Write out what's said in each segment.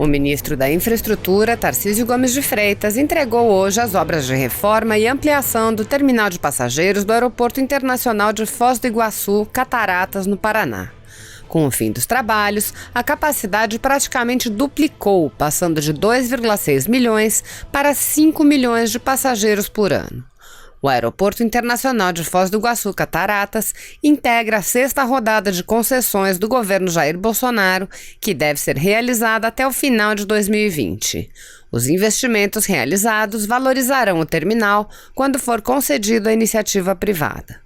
O ministro da Infraestrutura, Tarcísio Gomes de Freitas, entregou hoje as obras de reforma e ampliação do terminal de passageiros do Aeroporto Internacional de Foz do Iguaçu, Cataratas, no Paraná. Com o fim dos trabalhos, a capacidade praticamente duplicou, passando de 2,6 milhões para 5 milhões de passageiros por ano. O Aeroporto Internacional de Foz do Iguaçu, Cataratas, integra a 6ª rodada de concessões do governo Jair Bolsonaro, que deve ser realizada até o final de 2020. Os investimentos realizados valorizarão o terminal quando for concedido à iniciativa privada.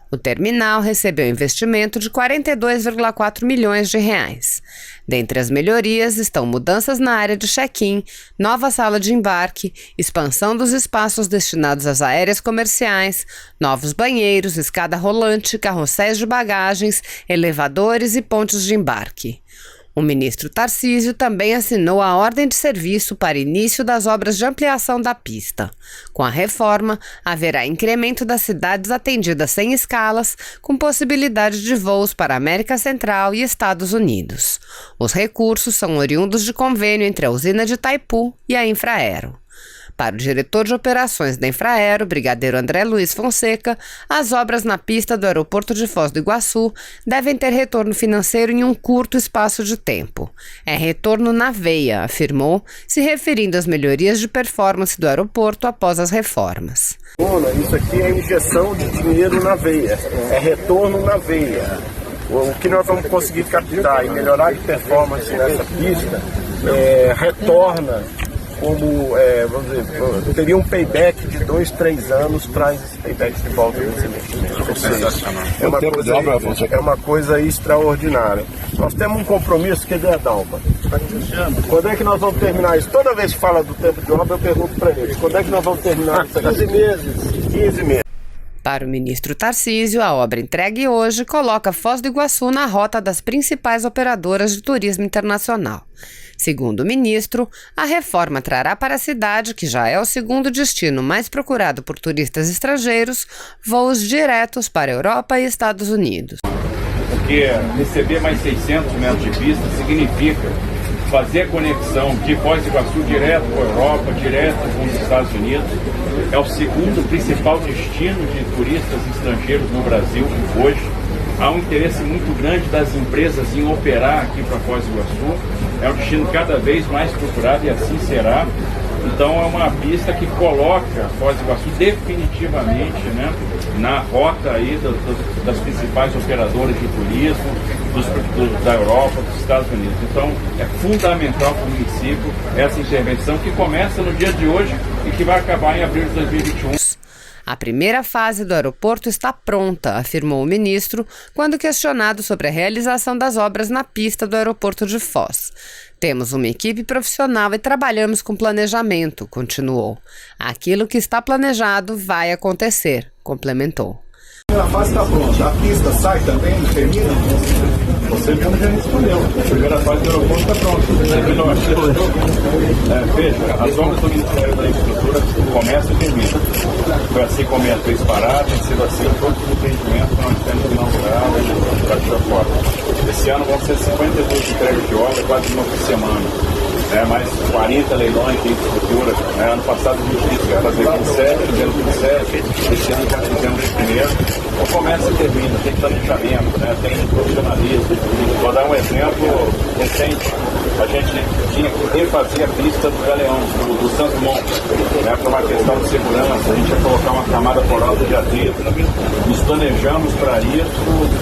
O terminal recebeu investimento de 42,4 milhões de reais. Dentre as melhorias estão mudanças na área de check-in, nova sala de embarque, expansão dos espaços destinados às aéreas comerciais, novos banheiros, escada rolante, carrosséis de bagagens, elevadores e pontes de embarque. O ministro Tarcísio também assinou a ordem de serviço para início das obras de ampliação da pista. Com a reforma, haverá incremento das cidades atendidas sem escalas, com possibilidade de voos para a América Central e Estados Unidos. Os recursos são oriundos de convênio entre a usina de Itaipu e a Infraero. Para o diretor de operações da Infraero, brigadeiro André Luiz Fonseca, as obras na pista do aeroporto de Foz do Iguaçu devem ter retorno financeiro em um curto espaço de tempo. É retorno na veia, afirmou, se referindo às melhorias de performance do aeroporto após as reformas. Isso aqui é injeção de dinheiro na veia, é retorno na veia. O que nós vamos conseguir captar e melhorar a performance nessa pista retorna como, vamos dizer, teria um payback de 2, 3 anos, traz esse payback de volta desse investimento. Ou seja, é uma coisa extraordinária. Nós temos um compromisso que é da Dalma. Quando é que nós vamos terminar isso? Toda vez que fala do tempo de obra, eu pergunto para eles, quando é que nós vamos terminar isso? 15 meses. 15 meses. Para o ministro Tarcísio, a obra entregue hoje coloca Foz do Iguaçu na rota das principais operadoras de turismo internacional. Segundo o ministro, a reforma trará para a cidade, que já é o segundo destino mais procurado por turistas estrangeiros, voos diretos para a Europa e Estados Unidos. Porque receber mais 600 metros de pista significa fazer a conexão de Foz do Iguaçu direto para a Europa, direto com os Estados Unidos. É o segundo principal destino de turistas estrangeiros no Brasil hoje. Há um interesse muito grande das empresas em operar aqui para Foz do Iguaçu. É um destino cada vez mais procurado e assim será. Então é uma pista que coloca Foz do Iguaçu definitivamente, né, na rota aí das principais operadoras de turismo da Europa, dos Estados Unidos. Então é fundamental para o município essa intervenção que começa no dia de hoje e que vai acabar em abril de 2021. A primeira fase do aeroporto está pronta, afirmou o ministro, quando questionado sobre a realização das obras na pista do aeroporto de Foz. Temos uma equipe profissional e trabalhamos com planejamento, continuou. Aquilo que está planejado vai acontecer, complementou. A primeira fase está pronta, a pista sai também, termina? Você mesmo já respondeu. A primeira fase do aeroporto está pronta. Veja, as obras do Ministério da Infraestrutura começam e terminam. Foi assim como é a fez parada, tem sido assim todos os empreendimentos que nós temos inaugurado para tirar fora. Esse ano vão ser 52 entregas de obra, quase uma por semana. Mais 40 leilões de infraestrutura. Ano passado a gente disse que ia fazer 27, esse ano já fizemos o primeiro. Então começa e termina, tem planejamento, tem profissionalismo. Vou dar um exemplo recente. A gente tinha que refazer a pista do Galeão, do Santo Monte, por uma questão de segurança. A gente ia colocar uma camada porosa de areia. Nos planejamos para isso,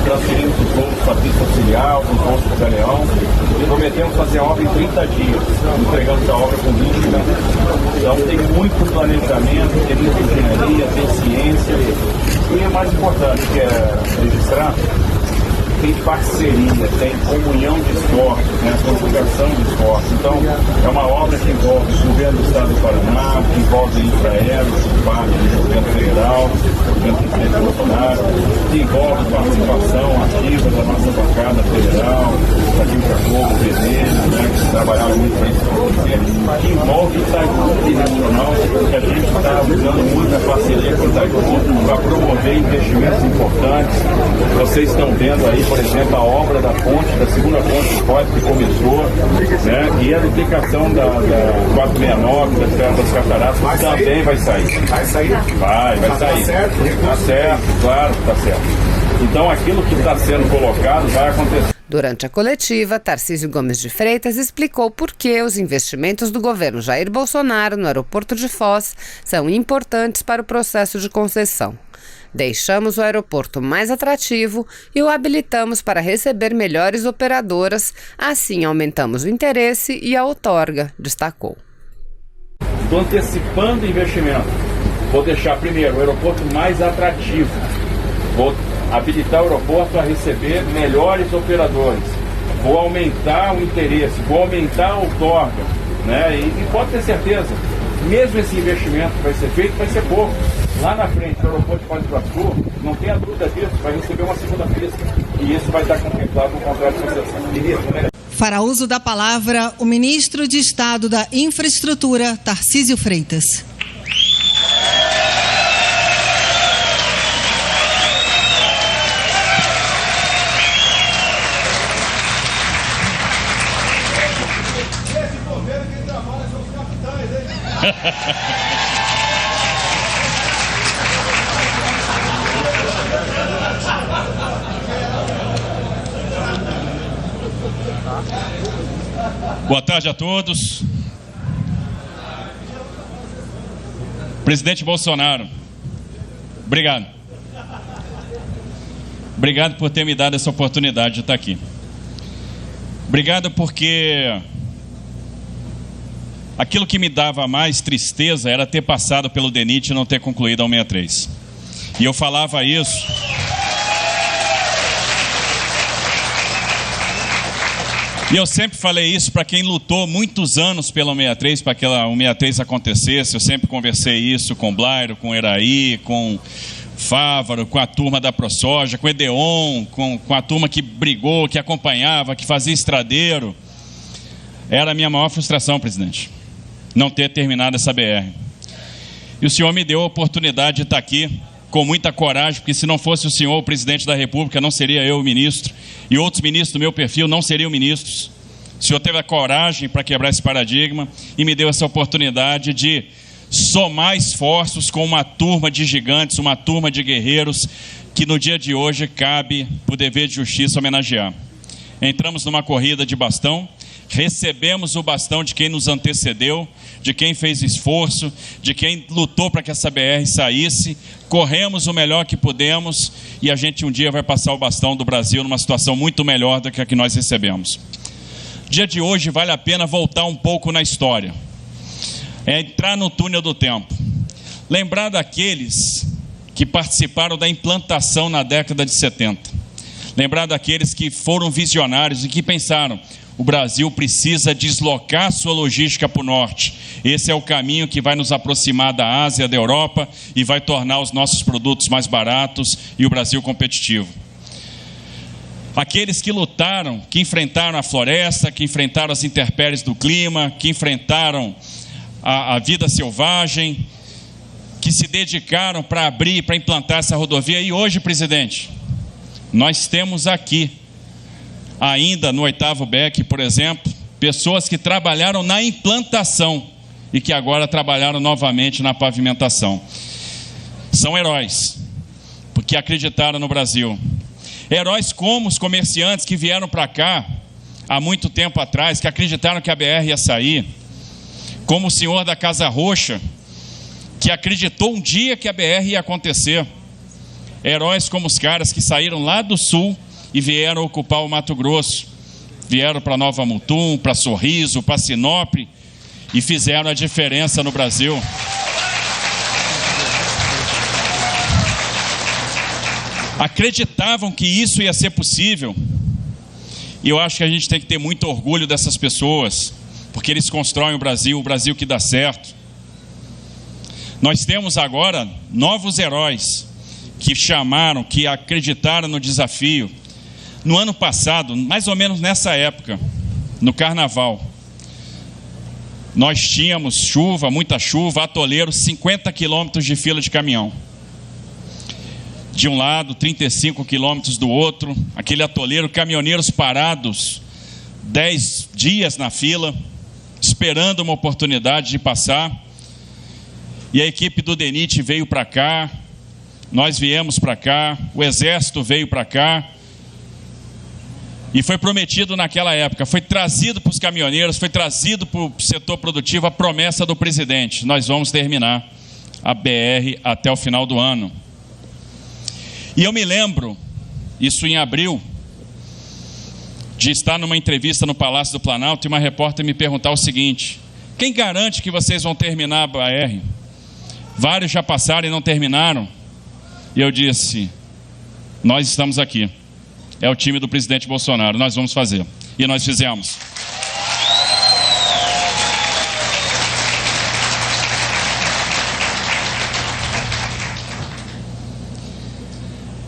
transferimos os voos para a pista auxiliar, os voos para o Galeão, e prometemos fazer a obra em 30 dias. Entregamos a obra com 20 minutos. Então tem muito planejamento, tem muita engenharia, tem ciência e o mais importante que é registrar, tem parceria, tem comunhão de esforços, conjugação de esforços. Então é uma obra que envolve o governo do Estado do Paraná, que envolve a Infraero, parte do governo federal, do governo do presidente Bolsonaro, que envolve participação ativa da nossa bancada federal, da Química Fogo, que trabalhava muito para isso, que envolve Itaipu Nacional, que a gente está usando muito a parceria com o Itaipu para promover investimentos importantes. Vocês estão vendo aí, por exemplo, a obra da ponte, da segunda ponte de Foz, que começou, né? E a duplicação da 469, da Estrada das Cataratas, também vai sair. Vai sair? Vai sair. Tá certo, claro que tá certo. Então aquilo que está sendo colocado vai acontecer. Durante a coletiva, Tarcísio Gomes de Freitas explicou por que os investimentos do governo Jair Bolsonaro no aeroporto de Foz são importantes para o processo de concessão. Deixamos o aeroporto mais atrativo e o habilitamos para receber melhores operadoras, assim aumentamos o interesse e a outorga, destacou. Estou antecipando investimento. Vou deixar primeiro o aeroporto mais atrativo. Vou habilitar o aeroporto a receber melhores operadores. Vou aumentar o interesse, vou aumentar a outorga, né? E pode ter certeza, mesmo esse investimento que vai ser feito, vai ser pouco. Lá na frente, o aeroporto de Foz do Iguaçu, não tenha dúvida disso, vai receber uma segunda pista. E isso vai estar contemplado no contrato de concessão. Fará uso da palavra o ministro de Estado da Infraestrutura, Tarcísio Freitas. Boa tarde a todos. Presidente Bolsonaro, obrigado. Obrigado por ter me dado essa oportunidade de estar aqui. Obrigado porque aquilo que me dava mais tristeza era ter passado pelo DENIT e não ter concluído a 163. E eu falava isso. E eu sempre falei isso para quem lutou muitos anos pela 163, para que a 163 acontecesse. Eu sempre conversei isso com Blairo, com Eraí, com Fávaro, com a turma da ProSoja, com Edeon, com a turma que brigou, que acompanhava, que fazia estradeiro. Era a minha maior frustração, presidente, não ter terminado essa BR. E o senhor me deu a oportunidade de estar aqui com muita coragem, porque se não fosse o senhor, o presidente da República, não seria eu o ministro, e outros ministros do meu perfil não seriam ministros. O senhor teve a coragem para quebrar esse paradigma e me deu essa oportunidade de somar esforços com uma turma de gigantes, uma turma de guerreiros, que no dia de hoje cabe o dever de justiça homenagear. Entramos numa corrida de bastão, recebemos o bastão de quem nos antecedeu, de quem fez esforço, de quem lutou para que essa BR saísse, corremos o melhor que pudemos e a gente um dia vai passar o bastão do Brasil numa situação muito melhor do que a que nós recebemos. Dia de hoje vale a pena voltar um pouco na história, é entrar no túnel do tempo, lembrar daqueles que participaram da implantação na década de 70, lembrar daqueles que foram visionários e que pensaram: o Brasil precisa deslocar sua logística para o norte. Esse é o caminho que vai nos aproximar da Ásia, da Europa e vai tornar os nossos produtos mais baratos e o Brasil competitivo. Aqueles que lutaram, que enfrentaram a floresta, que enfrentaram as intempéries do clima, que enfrentaram a vida selvagem, que se dedicaram para abrir, para implantar essa rodovia. E hoje, presidente, nós temos aqui, ainda no 8º BEC, por exemplo, pessoas que trabalharam na implantação e que agora trabalharam novamente na pavimentação. São heróis, porque acreditaram no Brasil. Heróis como os comerciantes que vieram para cá há muito tempo atrás, que acreditaram que a BR ia sair, como o senhor da Casa Roxa, que acreditou um dia que a BR ia acontecer. Heróis como os caras que saíram lá do sul e vieram ocupar o Mato Grosso, vieram para Nova Mutum, para Sorriso, para Sinop e fizeram a diferença no Brasil. Acreditavam que isso ia ser possível, e eu acho que a gente tem que ter muito orgulho dessas pessoas, porque eles constroem o Brasil que dá certo. Nós temos agora novos heróis que chamaram, que acreditaram no desafio. No ano passado, mais ou menos nessa época, no Carnaval, nós tínhamos chuva, muita chuva, atoleiro, 50 quilômetros de fila de caminhão. de um lado, 35 quilômetros do outro, aquele atoleiro, caminhoneiros parados, 10 dias na fila, esperando uma oportunidade de passar. E a equipe do DENIT veio para cá, nós viemos para cá, o Exército veio para cá, e foi prometido naquela época, foi trazido para os caminhoneiros, foi trazido para o setor produtivo a promessa do presidente: nós vamos terminar a BR até o final do ano. E eu me lembro, isso em abril, de estar numa entrevista no Palácio do Planalto e uma repórter me perguntar o seguinte: quem garante que vocês vão terminar a BR? Vários já passaram e não terminaram. E eu disse: nós estamos aqui. É o time do presidente Bolsonaro, nós vamos fazer. E nós fizemos.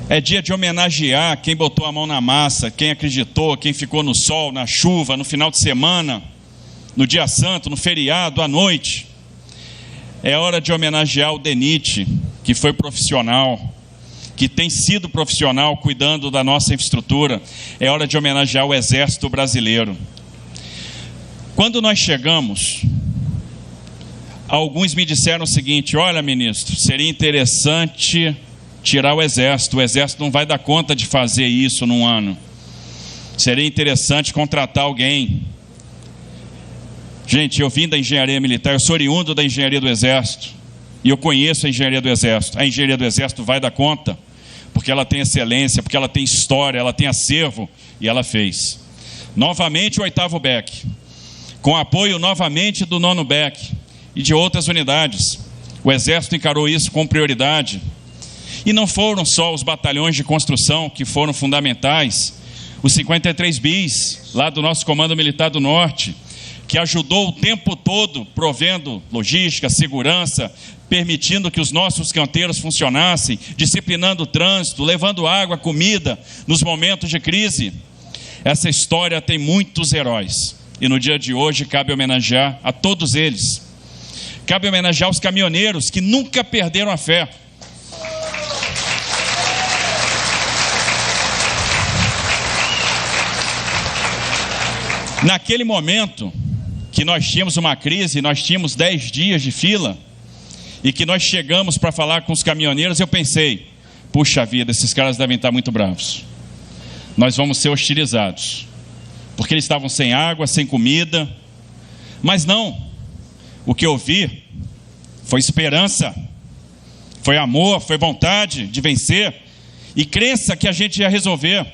É dia de homenagear quem botou a mão na massa, quem acreditou, quem ficou no sol, na chuva, no final de semana, no dia santo, no feriado, à noite. É hora de homenagear o DENIT, que foi profissional, que tem sido profissional cuidando da nossa infraestrutura. É hora de homenagear o Exército Brasileiro. Quando nós chegamos, alguns me disseram o seguinte: olha, ministro, seria interessante tirar o Exército não vai dar conta de fazer isso num ano. Seria interessante contratar alguém. Gente, eu vim da engenharia militar, eu sou oriundo da engenharia do Exército, e eu conheço a engenharia do Exército. A engenharia do Exército vai dar conta, porque ela tem excelência, porque ela tem história, ela tem acervo, e ela fez. Novamente o 8º BEC, com apoio novamente do 9º BEC e de outras unidades. O Exército encarou isso com prioridade. E não foram só os batalhões de construção que foram fundamentais, os 53 bis, lá do nosso Comando Militar do Norte, que ajudou o tempo todo, provendo logística, segurança, permitindo que os nossos canteiros funcionassem, disciplinando o trânsito, levando água, comida, nos momentos de crise. Essa história tem muitos heróis, e no dia de hoje cabe homenagear a todos eles. Cabe homenagear os caminhoneiros que nunca perderam a fé. Naquele momento que nós tínhamos uma crise, nós tínhamos 10 dias de fila, e que nós chegamos para falar com os caminhoneiros, eu pensei: puxa vida, esses caras devem estar muito bravos. Nós vamos ser hostilizados, porque eles estavam sem água, sem comida. Mas não, o que eu vi foi esperança, foi amor, foi vontade de vencer, e crença que a gente ia resolver.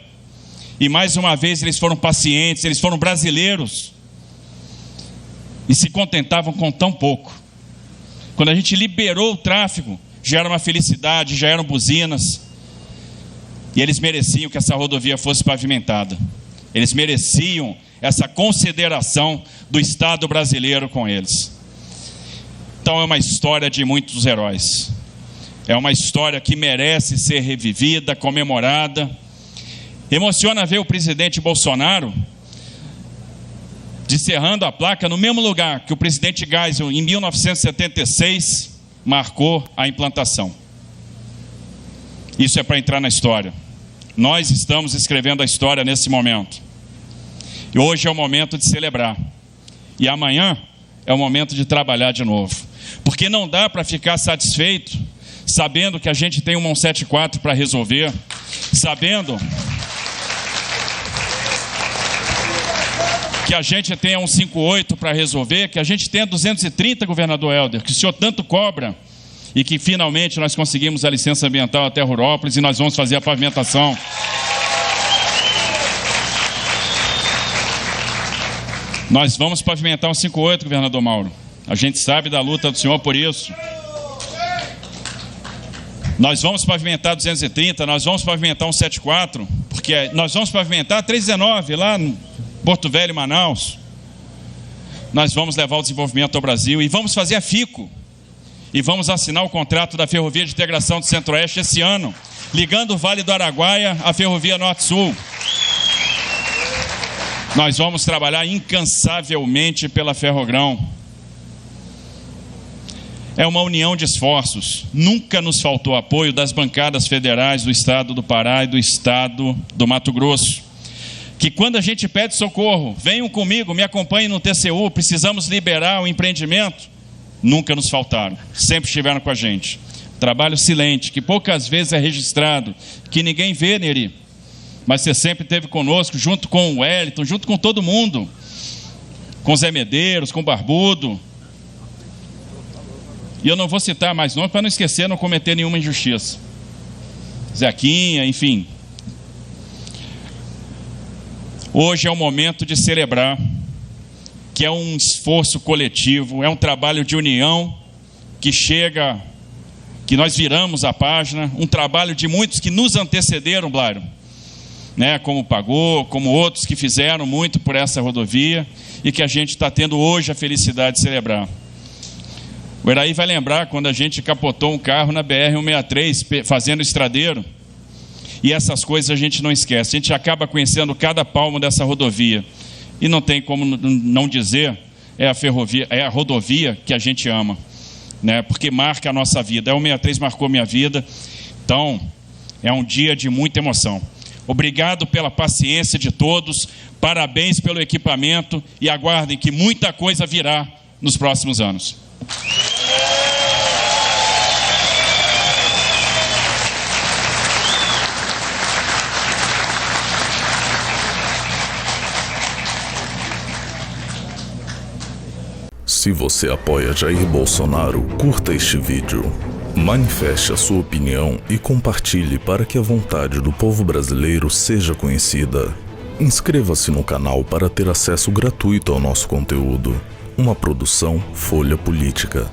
E mais uma vez eles foram pacientes, eles foram brasileiros, e se contentavam com tão pouco. Quando a gente liberou o tráfego, já era uma felicidade, já eram buzinas, e eles mereciam que essa rodovia fosse pavimentada. Eles mereciam essa consideração do Estado brasileiro com eles. Então é uma história de muitos heróis. É uma história que merece ser revivida, comemorada. Emociona ver o presidente Bolsonaro descerrando a placa no mesmo lugar que o presidente Geisel, em 1976, marcou a implantação. Isso é para entrar na história. Nós estamos escrevendo a história nesse momento. E hoje é o momento de celebrar. E amanhã é o momento de trabalhar de novo. Porque não dá para ficar satisfeito sabendo que a gente tem uma 174 para resolver, sabendo que a gente tenha um 58 para resolver, que a gente tenha 230, governador Helder, que o senhor tanto cobra, e que finalmente nós conseguimos a licença ambiental até Rurópolis, e nós vamos fazer a pavimentação. Nós vamos pavimentar um 58, governador Mauro. A gente sabe da luta do senhor por isso. Nós vamos pavimentar 230, nós vamos pavimentar um 74, porque nós vamos pavimentar 319 lá no Porto Velho, Manaus. Nós vamos levar o desenvolvimento ao Brasil e vamos fazer a FICO. E vamos assinar o contrato da Ferrovia de Integração do Centro-Oeste esse ano, ligando o Vale do Araguaia à Ferrovia Norte-Sul. Nós vamos trabalhar incansavelmente pela Ferrogrão. é uma união de esforços. Nunca nos faltou apoio das bancadas federais do Estado do Pará e do Estado do Mato Grosso, que quando a gente pede socorro, venham comigo, me acompanhem no TCU, precisamos liberar o empreendimento, nunca nos faltaram, sempre estiveram com a gente. Trabalho silente, que poucas vezes é registrado, que ninguém vê, Neri, mas você sempre esteve conosco, junto com o Wellington, junto com todo mundo, com Zé Medeiros, com o Barbudo. E eu não vou citar mais nomes para não esquecer, não cometer nenhuma injustiça. Zequinha, enfim. Hoje é o momento de celebrar, que é um esforço coletivo, é um trabalho de união, que chega, que nós viramos a página, um trabalho de muitos que nos antecederam, Blairo, né, como o Pagô, como outros que fizeram muito por essa rodovia, e que a gente está tendo hoje a felicidade de celebrar. O Eraí vai lembrar quando a gente capotou um carro na BR-163, fazendo estradeiro, e essas coisas a gente não esquece. A gente acaba conhecendo cada palmo dessa rodovia. E não tem como não dizer, é a rodovia que a gente ama, né? Porque marca a nossa vida. A 163 marcou minha vida. Então, é um dia de muita emoção. Obrigado pela paciência de todos. Parabéns pelo equipamento. E aguardem que muita coisa virá nos próximos anos. Se você apoia Jair Bolsonaro, curta este vídeo, manifeste a sua opinião e compartilhe para que a vontade do povo brasileiro seja conhecida. Inscreva-se no canal para ter acesso gratuito ao nosso conteúdo. Uma produção Folha Política.